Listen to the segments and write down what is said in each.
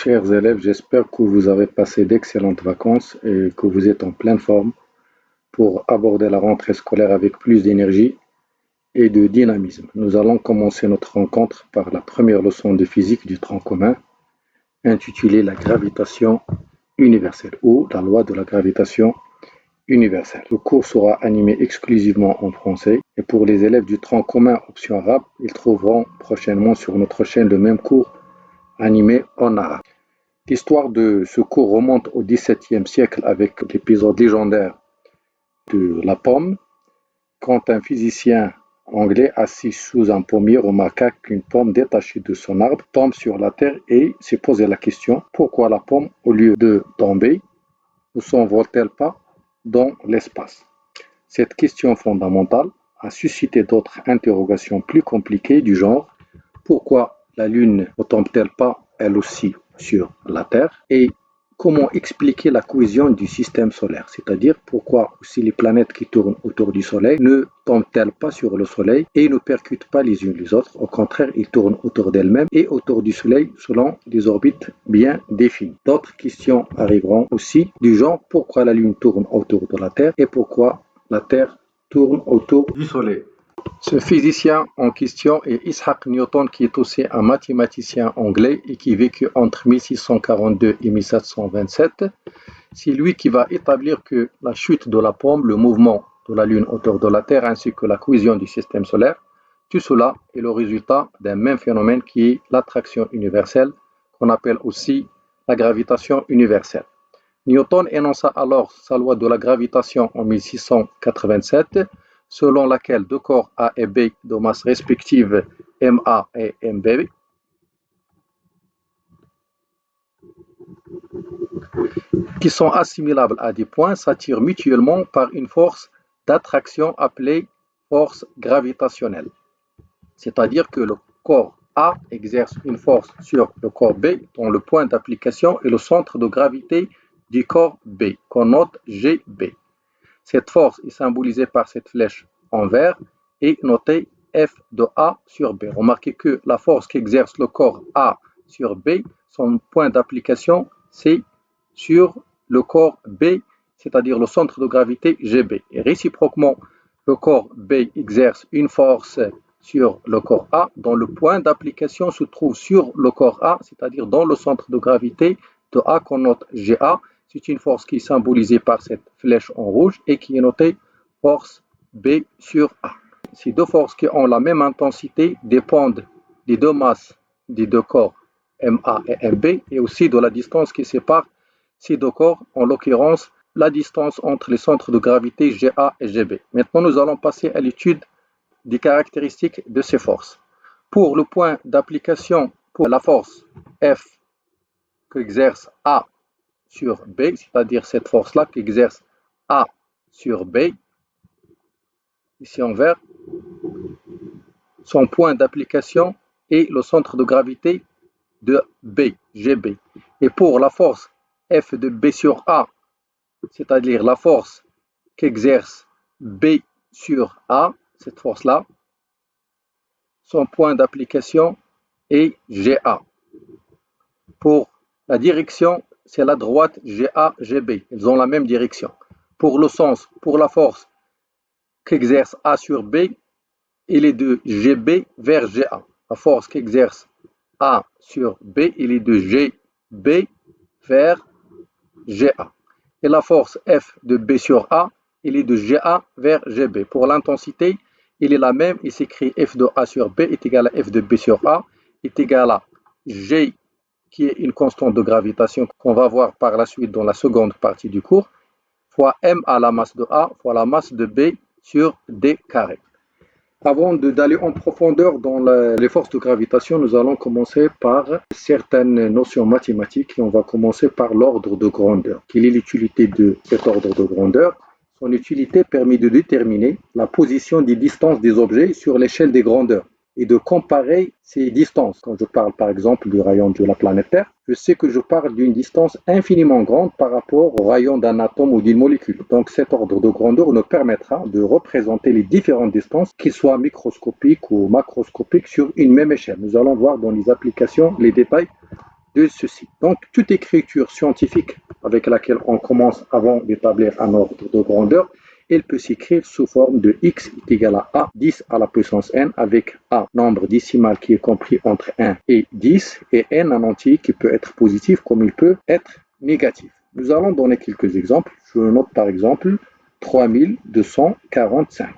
Chers élèves, j'espère que vous avez passé d'excellentes vacances et que vous êtes en pleine forme pour aborder la rentrée scolaire avec plus d'énergie et de dynamisme. Nous allons commencer notre rencontre par la première leçon de physique du tronc commun, intitulée La gravitation universelle ou la loi de la gravitation universelle. Le cours sera animé exclusivement en français et pour les élèves du tronc commun option arabe, ils trouveront prochainement sur notre chaîne le même cours animé en arabe. L'histoire de ce cours remonte au XVIIe siècle avec l'épisode légendaire de la pomme, quand un physicien anglais assis sous un pommier remarqua qu'une pomme détachée de son arbre tombe sur la terre et s'est posé la question pourquoi la pomme, au lieu de tomber, ne s'envole-t-elle pas dans l'espace? Cette question fondamentale a suscité d'autres interrogations plus compliquées du genre pourquoi la Lune ne tombe-t-elle pas elle aussi sur la Terre et comment expliquer la cohésion du système solaire, c'est-à-dire pourquoi aussi les planètes qui tournent autour du Soleil ne tombent-elles pas sur le Soleil et ne percutent pas les unes les autres, au contraire, ils tournent autour d'elles-mêmes et autour du Soleil selon des orbites bien définies. D'autres questions arriveront aussi du genre pourquoi la Lune tourne autour de la Terre et pourquoi la Terre tourne autour du Soleil. Ce physicien en question est Isaac Newton, qui est aussi un mathématicien anglais et qui vécut entre 1642 et 1727. C'est lui qui va établir que la chute de la pomme, le mouvement de la Lune autour de la Terre ainsi que la cohésion du système solaire, tout cela est le résultat d'un même phénomène qui est l'attraction universelle, qu'on appelle aussi la gravitation universelle. Newton énonça alors sa loi de la gravitation en 1687, selon laquelle deux corps A et B de masse respective MA et MB qui sont assimilables à des points s'attirent mutuellement par une force d'attraction appelée force gravitationnelle. C'est-à-dire que le corps A exerce une force sur le corps B dont le point d'application est le centre de gravité du corps B, qu'on note GB. Cette force est symbolisée par cette flèche en vert et notée F de A sur B. Remarquez que la force qu'exerce le corps A sur B, son point d'application, c'est sur le corps B, c'est-à-dire le centre de gravité GB. Et réciproquement, le corps B exerce une force sur le corps A, dont le point d'application se trouve sur le corps A, c'est-à-dire dans le centre de gravité de A qu'on note GA. C'est une force qui est symbolisée par cette flèche en rouge et qui est notée force B sur A. Ces deux forces qui ont la même intensité dépendent des deux masses des deux corps MA et MB et aussi de la distance qui sépare ces deux corps, en l'occurrence la distance entre les centres de gravité GA et GB. Maintenant, nous allons passer à l'étude des caractéristiques de ces forces. Pour le point d'application, pour la force F qu'exerce A sur B, c'est-à-dire cette force-là qui exerce A sur B, ici en vert, son point d'application est le centre de gravité de B, GB. Et pour la force F de B sur A, c'est-à-dire la force qu'exerce B sur A, cette force-là, son point d'application est GA. Pour la direction, c'est la droite GA-GB. Ils ont la même direction. Pour le sens, pour la force qu'exerce A sur B, il est de GB vers GA. La force qu'exerce A sur B, il est de GB vers GA. Et la force F de B sur A, il est de GA vers GB. Pour l'intensité, il est la même. Il s'écrit F de A sur B est égal à F de B sur A est égal à G qui est une constante de gravitation qu'on va voir par la suite dans la seconde partie du cours, fois M à la masse de A fois la masse de B sur D carré. Avant d'aller en profondeur dans les forces de gravitation, nous allons commencer par certaines notions mathématiques et on va commencer par l'ordre de grandeur. Quelle est l'utilité de cet ordre de grandeur? Son utilité permet de déterminer la position des distances des objets sur l'échelle des grandeurs et de comparer ces distances. Quand je parle par exemple du rayon de la planète Terre, je sais que je parle d'une distance infiniment grande par rapport au rayon d'un atome ou d'une molécule. Donc cet ordre de grandeur nous permettra de représenter les différentes distances, qu'ils soient microscopiques ou macroscopiques, sur une même échelle. Nous allons voir dans les applications les détails de ceci. Donc, toute écriture scientifique avec laquelle on commence avant d'établir un ordre de grandeur, elle peut s'écrire sous forme de x est égal à a 10 à la puissance n, avec a nombre décimal qui est compris entre 1 et 10, et n un entier qui peut être positif comme il peut être négatif. Nous allons donner quelques exemples. Je note par exemple 3245.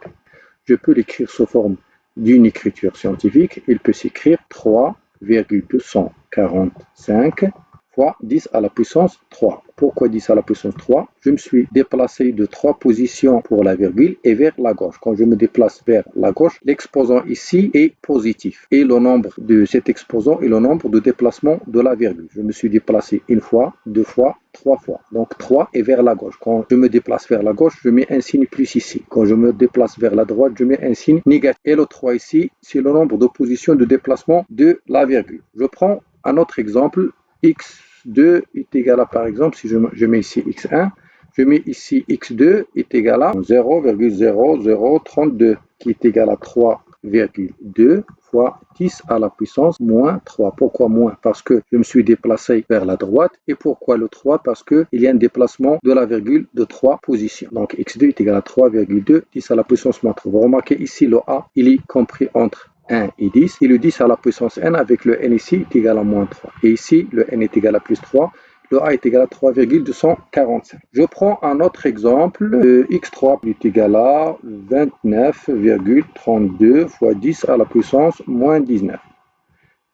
Je peux l'écrire sous forme d'une écriture scientifique. Il peut s'écrire 3,245 fois 10 à la puissance 3. Pourquoi 10 à la puissance 3? Je me suis déplacé de 3 positions pour la virgule et vers la gauche. Quand je me déplace vers la gauche, l'exposant ici est positif. Et le nombre de cet exposant est le nombre de déplacements de la virgule. Je me suis déplacé une fois, deux fois, 3 fois. Donc 3 est vers la gauche. Quand je me déplace vers la gauche, je mets un signe plus ici. Quand je me déplace vers la droite, je mets un signe négatif. Et le 3 ici, c'est le nombre de positions de déplacement de la virgule. Je prends un autre exemple. x2 est égal à, par exemple, si je mets ici x1, je mets ici x2 est égal à 0,0032 qui est égal à 3,2 fois 10 à la puissance moins 3. Pourquoi moins? Parce que je me suis déplacé vers la droite. Et pourquoi le 3? Parce qu'il y a un déplacement de la virgule de 3 positions. Donc x2 est égal à 3,2 10 à la puissance moins 3. Vous remarquez ici le a, il est compris entre 1 et 10, et le 10 à la puissance n avec le n ici est égal à moins 3. Et ici, le n est égal à plus 3, le a est égal à 3,245. Je prends un autre exemple, x3 est égal à 29,32 fois 10 à la puissance moins 19.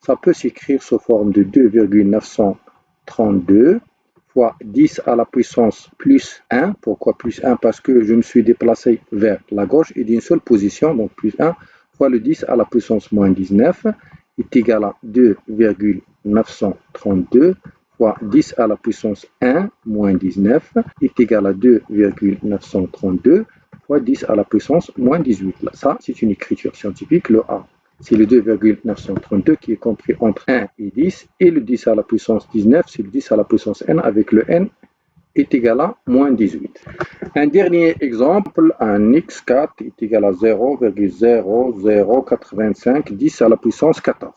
Ça peut s'écrire sous forme de 2,932 fois 10 à la puissance plus 1. Pourquoi plus 1? Parce que je me suis déplacé vers la gauche et d'une seule position, donc plus 1, fois le 10 à la puissance moins 19 est égal à 2,932 fois 10 à la puissance 1 moins 19 est égal à 2,932 fois 10 à la puissance moins 18. Là, ça, c'est une écriture scientifique. Le A, c'est le 2,932 qui est compris entre 1 et 10. Et le 10 à la puissance 19, c'est le 10 à la puissance n avec le n est égal à moins 18. Un dernier exemple, un x4 est égal à 0,0085 10 à la puissance 14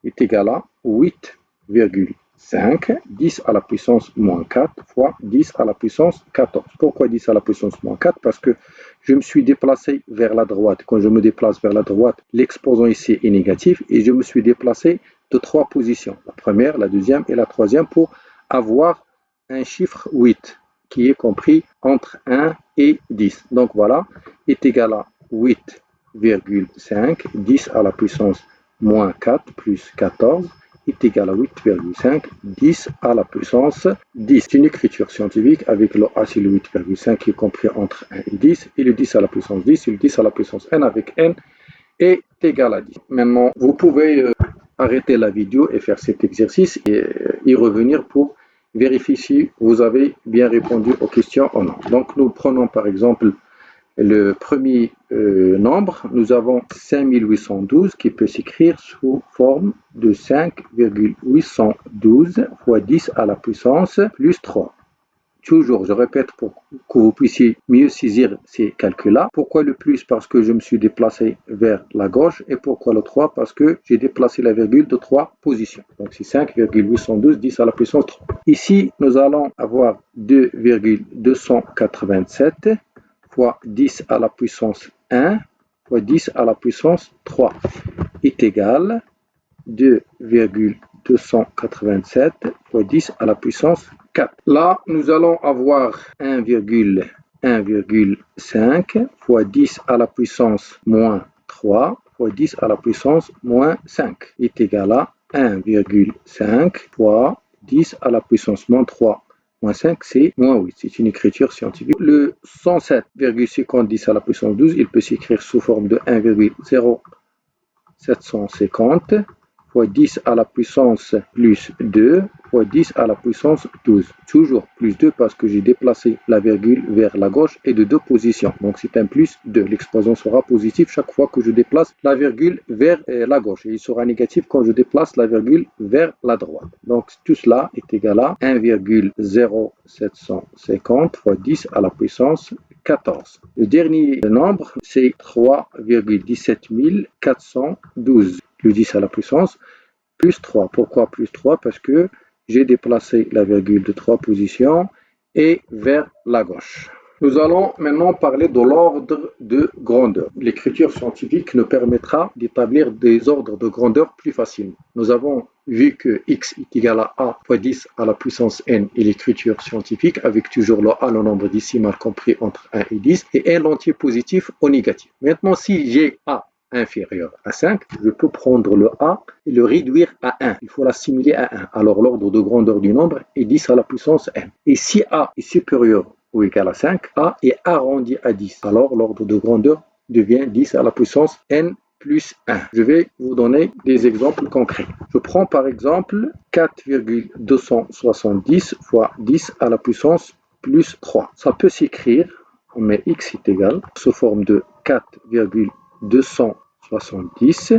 est égal à 8,5 10 à la puissance moins 4 fois 10 à la puissance 14. Pourquoi 10 à la puissance moins 4? Parce que je me suis déplacé vers la droite. Quand je me déplace vers la droite, l'exposant ici est négatif et je me suis déplacé de 3 positions. La première, la deuxième et la troisième pour avoir un chiffre 8 qui est compris entre 1 et 10. Donc voilà, est égal à 8,5 10 à la puissance moins 4 plus 14 est égal à 8,5 10 à la puissance 10. C'est une écriture scientifique avec le A, c'est le 8,5 qui est compris entre 1 et 10, et le 10 à la puissance 10, c'est le 10 à la puissance n avec n est égal à 10. Maintenant, vous pouvez arrêter la vidéo et faire cet exercice et y revenir pour vérifier si vous avez bien répondu aux questions ou non. Donc nous prenons par exemple le premier nombre. Nous avons 5812 qui peut s'écrire sous forme de 5,812 fois 10 à la puissance plus 3. Toujours, je répète pour que vous puissiez mieux saisir ces calculs-là. Pourquoi le plus? Parce que je me suis déplacé vers la gauche. Et pourquoi le 3? Parce que j'ai déplacé la virgule de 3 positions. Donc c'est 5,812 10 à la puissance 3. Ici, nous allons avoir 2,287 fois 10 à la puissance 1 fois 10 à la puissance 3 est égal à 2,287 fois 10 à la puissance 4. Là, nous allons avoir 1,5 fois 10 à la puissance moins 3 fois 10 à la puissance moins 5 est égal à 1,5 fois 10 à la puissance moins 3 moins 5, c'est moins 8. C'est une écriture scientifique. Le 107,50 à la puissance 12, il peut s'écrire sous forme de 1,0750 fois 10 à la puissance plus 2 fois 10 à la puissance 12. Toujours plus 2 parce que j'ai déplacé la virgule vers la gauche et de 2 positions. Donc c'est un plus 2. L'exposant sera positif chaque fois que je déplace la virgule vers la gauche. Et il sera négatif quand je déplace la virgule vers la droite. Donc tout cela est égal à 1,0750 fois 10 à la puissance 14. Le dernier nombre, c'est 3,17412. Le 10 à la puissance plus 3. Pourquoi plus 3? Parce que j'ai déplacé la virgule de 3 positions et vers la gauche. Nous allons maintenant parler de l'ordre de grandeur. L'écriture scientifique nous permettra d'établir des ordres de grandeur plus facilement. Nous avons vu que x est égal à a fois 10 à la puissance n et l'écriture scientifique avec toujours le a, le nombre décimal compris entre 1 et 10, et n l'entier positif ou négatif. Maintenant, si j'ai a inférieur à 5, je peux prendre le a et le réduire à 1. Il faut l'assimiler à 1. Alors l'ordre de grandeur du nombre est 10 à la puissance n. Et si a est supérieur ou égal à 5, a est arrondi à 10. Alors l'ordre de grandeur devient 10 à la puissance n plus 1. Je vais vous donner des exemples concrets. Je prends par exemple 4,270 fois 10 à la puissance plus 3. Ça peut s'écrire, on met x est égal, sous forme de 4,270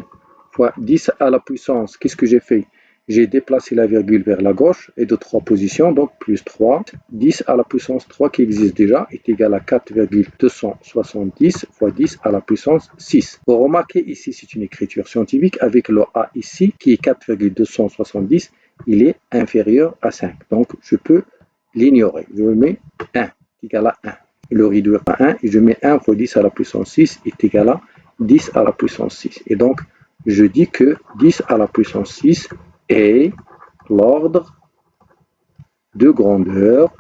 fois 10 à la puissance. Qu'est-ce que j'ai fait? J'ai déplacé la virgule vers la gauche et de 3 positions, donc plus 3. 10 à la puissance 3 qui existe déjà est égal à 4,270 fois 10 à la puissance 6. Vous remarquez ici, c'est une écriture scientifique avec le a ici qui est 4,270. Il est inférieur à 5. Donc, je peux l'ignorer. Je mets 1 égal à 1. Le réduire à 1 et je mets 1 fois 10 à la puissance 6 est égal à 10 à la puissance 6. Et donc, je dis que 10 à la puissance 6 est l'ordre de grandeur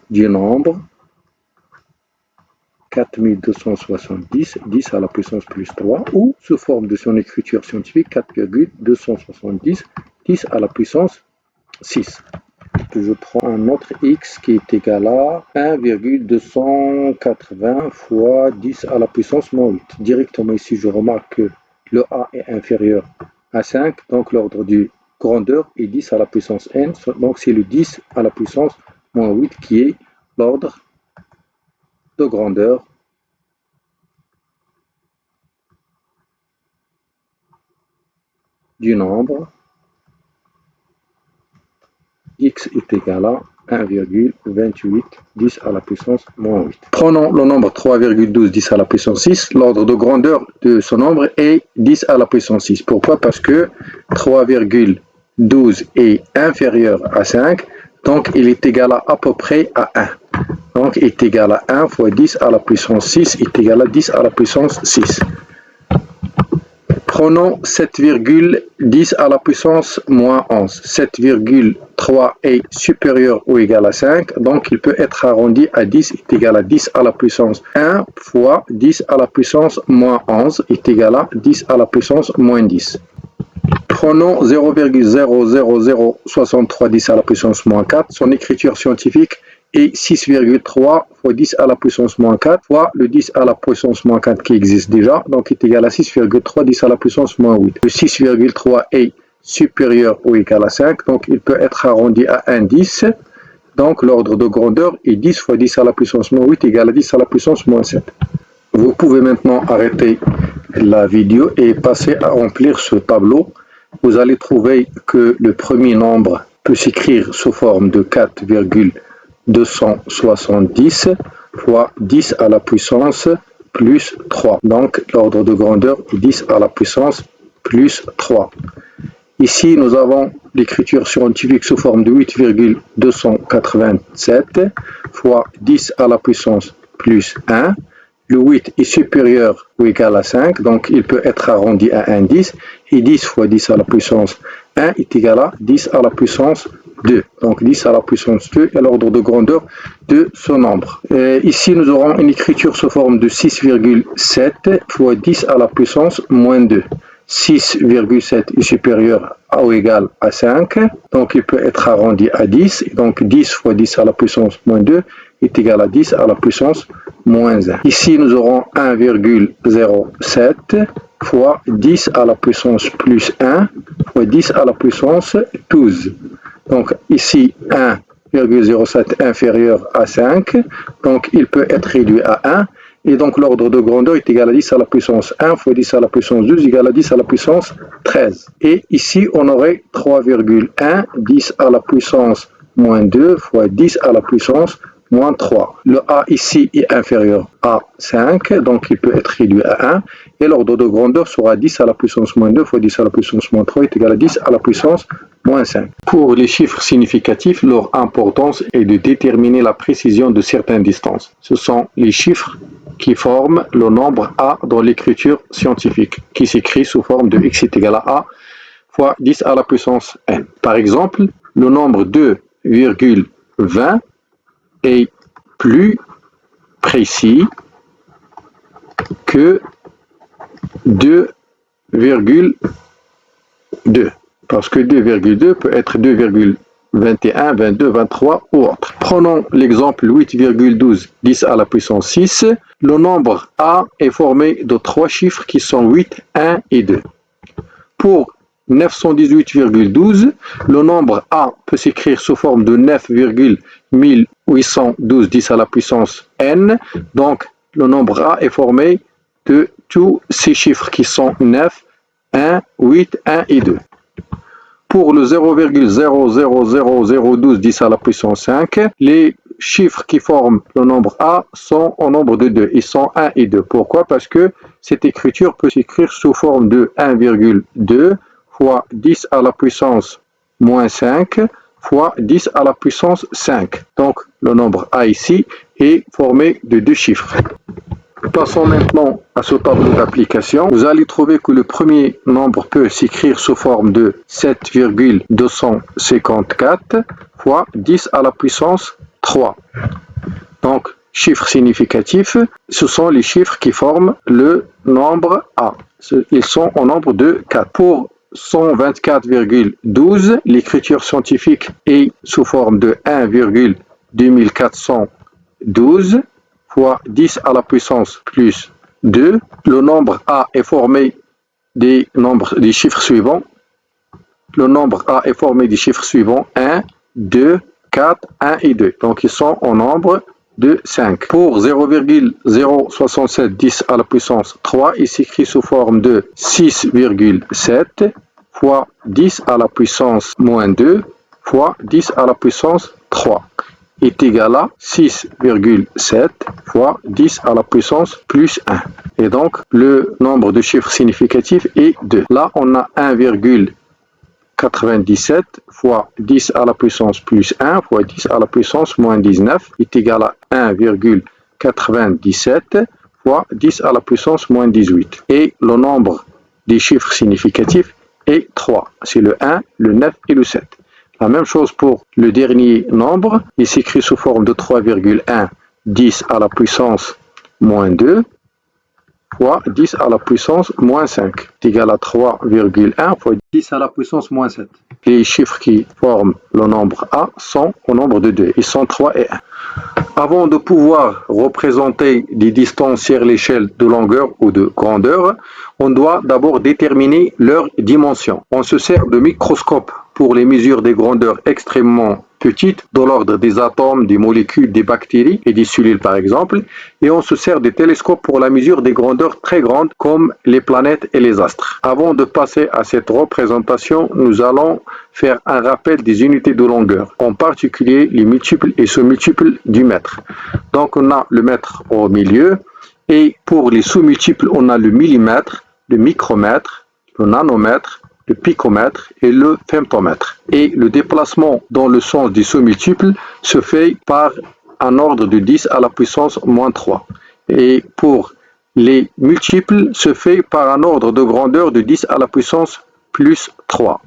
du nombre 4270, 10 à la puissance plus 3, ou sous forme de son écriture scientifique 4,270, 10 à la puissance 6. Je prends un autre x qui est égal à 1,280 fois 10 à la puissance moins 8. Directement ici, je remarque que le a est inférieur à 5, donc l'ordre de grandeur est 10 à la puissance n, donc c'est le 10 à la puissance moins 8 qui est l'ordre de grandeur du nombre x est égal à 1,28 10 à la puissance moins 8. Prenons le nombre 3,12 10 à la puissance 6. L'ordre de grandeur de ce nombre est 10 à la puissance 6. Pourquoi? Parce que 3,12 est inférieur à 5, donc il est égal à peu près à 1. Donc il est égal à 1 fois 10 à la puissance 6 est égal à 10 à la puissance 6. Prenons 7,10 à la puissance moins 11. 7,3 est supérieur ou égal à 5, donc il peut être arrondi à 10 est égal à 10 à la puissance 1 fois 10 à la puissance moins 11 est égal à 10 à la puissance moins 10. Prenons 0,00063 10 à la puissance moins 4. Son écriture scientifique est 6,3 fois 10 à la puissance moins 4 fois le 10 à la puissance moins 4 qui existe déjà, donc est égal à 6,3 10 à la puissance moins 8. Le 6,3 est supérieur ou égal à 5, donc il peut être arrondi à 1 10. Donc l'ordre de grandeur est 10 fois 10 à la puissance moins 8 égale à 10 à la puissance moins 7. Vous pouvez maintenant arrêter la vidéo et passer à remplir ce tableau. Vous allez trouver que le premier nombre peut s'écrire sous forme de 4,270 fois 10 à la puissance plus 3. Donc l'ordre de grandeur est 10 à la puissance plus 3. Ici, nous avons l'écriture scientifique sous forme de 8,287 fois 10 à la puissance plus 1. Le 8 est supérieur ou égal à 5, donc il peut être arrondi à 1 10. Et 10 fois 10 à la puissance 1 est égal à 10 à la puissance 2. Donc 10 à la puissance 2 est l'ordre de grandeur de ce nombre. Ici, nous aurons une écriture sous forme de 6,7 fois 10 à la puissance moins 2. 6,7 est supérieur ou égal à 5, donc il peut être arrondi à 10, et donc 10 fois 10 à la puissance moins 2 est égal à 10 à la puissance moins 1. Ici, nous aurons 1,07 fois 10 à la puissance plus 1 fois 10 à la puissance 12. Donc ici, 1,07 inférieur à 5, donc il peut être réduit à 1. Et donc l'ordre de grandeur est égal à 10 à la puissance 1 fois 10 à la puissance 12 égale à 10 à la puissance 13. Et ici, on aurait 3,1, 10 à la puissance moins 2 fois 10 à la puissance moins 3. Le A ici est inférieur à 5, donc il peut être réduit à 1. Et l'ordre de grandeur sera 10 à la puissance moins 2 fois 10 à la puissance moins 3 est égal à 10 à la puissance moins 5. Pour les chiffres significatifs, leur importance est de déterminer la précision de certaines distances. Ce sont les chiffres qui forment le nombre A dans l'écriture scientifique, qui s'écrit sous forme de x est égal à A fois 10 à la puissance n. Par exemple, le nombre 2,20 est plus précis que 2,2 parce que 2,2 peut être 2,21, 22, 23 ou autre. Prenons l'exemple 8,12 10 à la puissance 6. Le nombre A est formé de trois chiffres qui sont 8, 1 et 2. Pour 918,12, le nombre A peut s'écrire sous forme de 9,1812 10 à la puissance n. Donc, le nombre A est formé de tous ces chiffres qui sont 9, 1, 8, 1 et 2. Pour le 0,000012 10 à la puissance 5, les chiffres qui forment le nombre A sont au nombre de 2. Ils sont 1 et 2. Pourquoi? Parce que cette écriture peut s'écrire sous forme de 1,2 fois 10 à la puissance moins 5 fois 10 à la puissance 5. Donc, le nombre A ici est formé de deux chiffres. Passons maintenant à ce tableau d'application. Vous allez trouver que le premier nombre peut s'écrire sous forme de 7,254 fois 10 à la puissance 3. Donc, chiffres significatifs, ce sont les chiffres qui forment le nombre A. Ils sont au nombre de 4. Pour 124,12, l'écriture scientifique est sous forme de 1,2412 fois 10 à la puissance plus 2. Le nombre A est formé des chiffres suivants. Le nombre A est formé des chiffres suivants 1, 2, 4, 1 et 2. Donc, ils sont au nombre de 5. Pour 0,067 10 à la puissance 3, il s'écrit sous forme de 6,7 fois 10 à la puissance moins 2 fois 10 à la puissance 3 est égal à 6,7 fois 10 à la puissance plus 1. Et donc, le nombre de chiffres significatifs est 2. Là, on a 1,97 fois 10 à la puissance plus 1 fois 10 à la puissance moins 19 est égal à 1,97 fois 10 à la puissance moins 18. Et le nombre des chiffres significatifs est 3. C'est le 1, le 9 et le 7. La même chose pour le dernier nombre, il s'écrit sous forme de 3,1 10 à la puissance moins 2 fois 10 à la puissance moins 5 est égal à 3,1 fois 10 à la puissance moins 7. Les chiffres qui forment le nombre A sont au nombre de 2. Ils sont 3 et 1. Avant de pouvoir représenter des distances sur l'échelle de longueur ou de grandeur, on doit d'abord déterminer leur dimension. On se sert de microscope pour les mesures des grandeurs extrêmement petites, de l'ordre des atomes, des molécules, des bactéries et des cellules par exemple, et on se sert des télescopes pour la mesure des grandeurs très grandes comme les planètes et les astres. Avant de passer à cette représentation, nous allons faire un rappel des unités de longueur, en particulier les multiples et sous-multiples du mètre. Donc on a le mètre au milieu, et pour les sous-multiples, on a le millimètre, le micromètre, le nanomètre, le picomètre et le femtomètre. Et le déplacement dans le sens des sous-multiples se fait par un ordre de 10 à la puissance moins 3. Et pour les multiples, se fait par un ordre de grandeur de 10 à la puissance plus 3.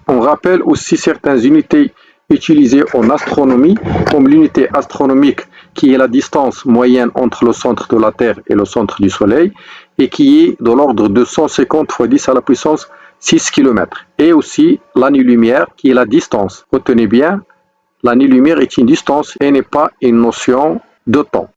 On rappelle aussi certaines unités utilisées en astronomie, comme l'unité astronomique qui est la distance moyenne entre le centre de la Terre et le centre du Soleil, et qui est de l'ordre de 150 fois 10 à la puissance 6 km. Et aussi l'année-lumière qui est la distance. Retenez bien, l'année-lumière est une distance et n'est pas une notion de temps.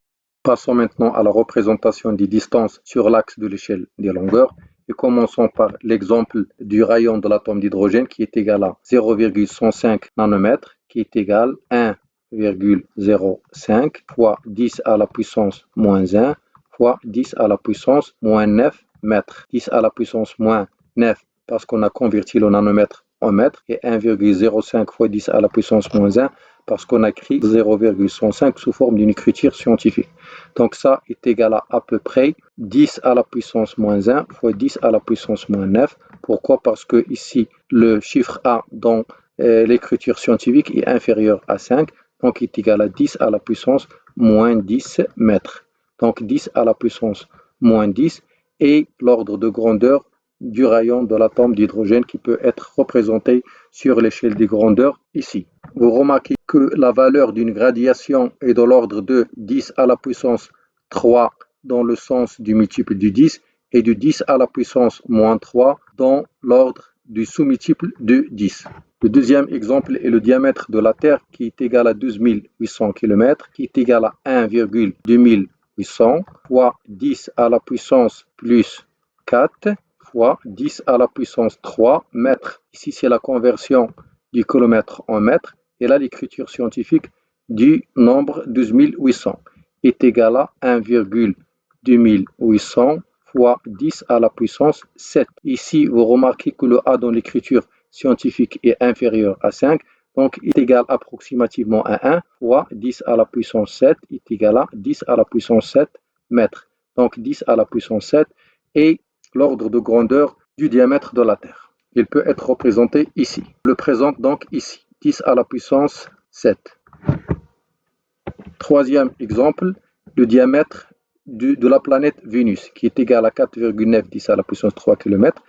Passons maintenant à la représentation des distances sur l'axe de l'échelle des longueurs. Et commençons par l'exemple du rayon de l'atome d'hydrogène qui est égal à 0,105 nanomètres, qui est égal à 1,05 fois 10 à la puissance moins 1 fois 10 à la puissance moins 9 mètres. 10 à la puissance moins 9 parce qu'on a converti le nanomètre en mètre et 1,05 fois 10 à la puissance moins 1 parce qu'on a écrit 0,105 sous forme d'une écriture scientifique. Donc ça est égal à peu près 10 à la puissance moins 1 fois 10 à la puissance moins 9. Pourquoi? Parce que ici, le chiffre A dans l'écriture scientifique est inférieur à 5, donc il est égal à 10 à la puissance moins 10 mètres. Donc 10 à la puissance moins 10 est l'ordre de grandeur du rayon de l'atome d'hydrogène qui peut être représenté sur l'échelle des grandeurs ici. Vous remarquez que la valeur d'une radiation est de l'ordre de 10 à la puissance 3 dans le sens du multiple du 10 et de 10 à la puissance moins 3 dans l'ordre du sous-multiple de 10. Le deuxième exemple est le diamètre de la Terre qui est égal à 12 800 km, qui est égal à 1,2800 fois 10 à la puissance plus 4 fois 10 à la puissance 3 mètres. Ici, c'est la conversion du kilomètre en mètres. Et là, l'écriture scientifique du nombre 12 800 est égal à 1,2800 fois 10 à la puissance 7. Ici, vous remarquez que le A dans l'écriture scientifique est inférieur à 5. Donc, il est égal approximativement à 1 fois 10 à la puissance 7 est égal à 10 à la puissance 7 mètres. Donc, 10 à la puissance 7 est l'ordre de grandeur du diamètre de la Terre. Il peut être représenté ici. Je le présente donc ici. 10 à la puissance 7. Troisième exemple, le diamètre de la planète Vénus, qui est égal à 4,9 10 à la puissance 3 km,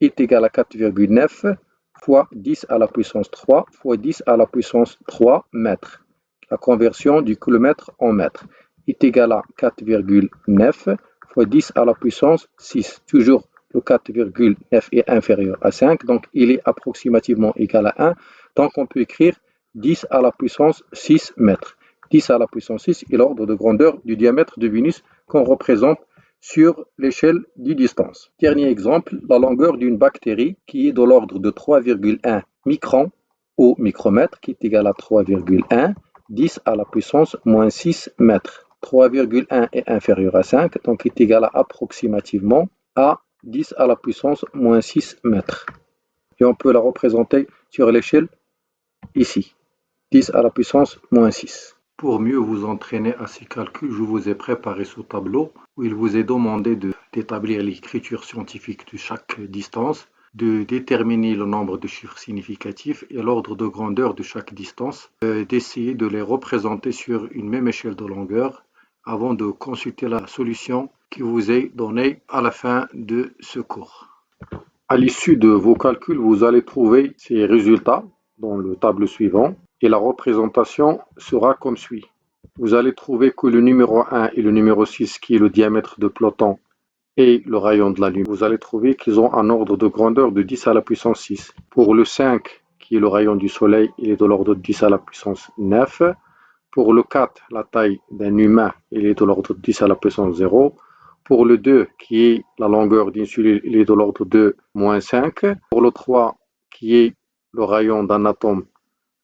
est égal à 4,9 fois 10 à la puissance 3 fois 10 à la puissance 3 mètres. La conversion du kilomètre en mètres est égal à 4,9 fois 10 à la puissance 6. Toujours le 4,9 est inférieur à 5, donc il est approximativement égal à 1. Donc on peut écrire 10 à la puissance 6 mètres. 10 à la puissance 6 est l'ordre de grandeur du diamètre de Vénus qu'on représente sur l'échelle du distance. Dernier exemple, la longueur d'une bactérie qui est de l'ordre de 3,1 microns au micromètre, qui est égal à 3,1, 10 à la puissance moins 6 mètres. 3,1 est inférieur à 5, donc est égal à approximativement à 10 à la puissance moins 6 mètres. Et on peut la représenter sur l'échelle ici, 10 à la puissance moins 6. Pour mieux vous entraîner à ces calculs, je vous ai préparé ce tableau où il vous est demandé d'établir l'écriture scientifique de chaque distance, de déterminer le nombre de chiffres significatifs et l'ordre de grandeur de chaque distance, d'essayer de les représenter sur une même échelle de longueur avant de consulter la solution qui vous est donnée à la fin de ce cours. À l'issue de vos calculs, vous allez trouver ces résultats dans le tableau suivant. Et la représentation sera comme suit. Vous allez trouver que le numéro 1 et le numéro 6, qui est le diamètre de Pluton et le rayon de la Lune, vous allez trouver qu'ils ont un ordre de grandeur de 10 à la puissance 6. Pour le 5, qui est le rayon du Soleil, il est de l'ordre de 10 à la puissance 9. Pour le 4, la taille d'un humain, il est de l'ordre de 10 à la puissance 0. Pour le 2, qui est la longueur d'une cellule, il est de l'ordre de moins 5. Pour le 3, qui est le rayon d'un atome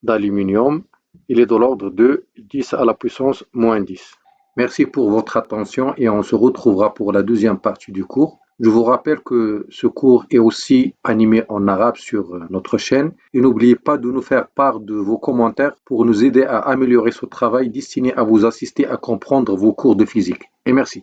d'aluminium, il est de l'ordre de 10 à la puissance moins 10. Merci pour votre attention et on se retrouvera pour la deuxième partie du cours. Je vous rappelle que ce cours est aussi animé en arabe sur notre chaîne et n'oubliez pas de nous faire part de vos commentaires pour nous aider à améliorer ce travail destiné à vous assister à comprendre vos cours de physique. Et merci.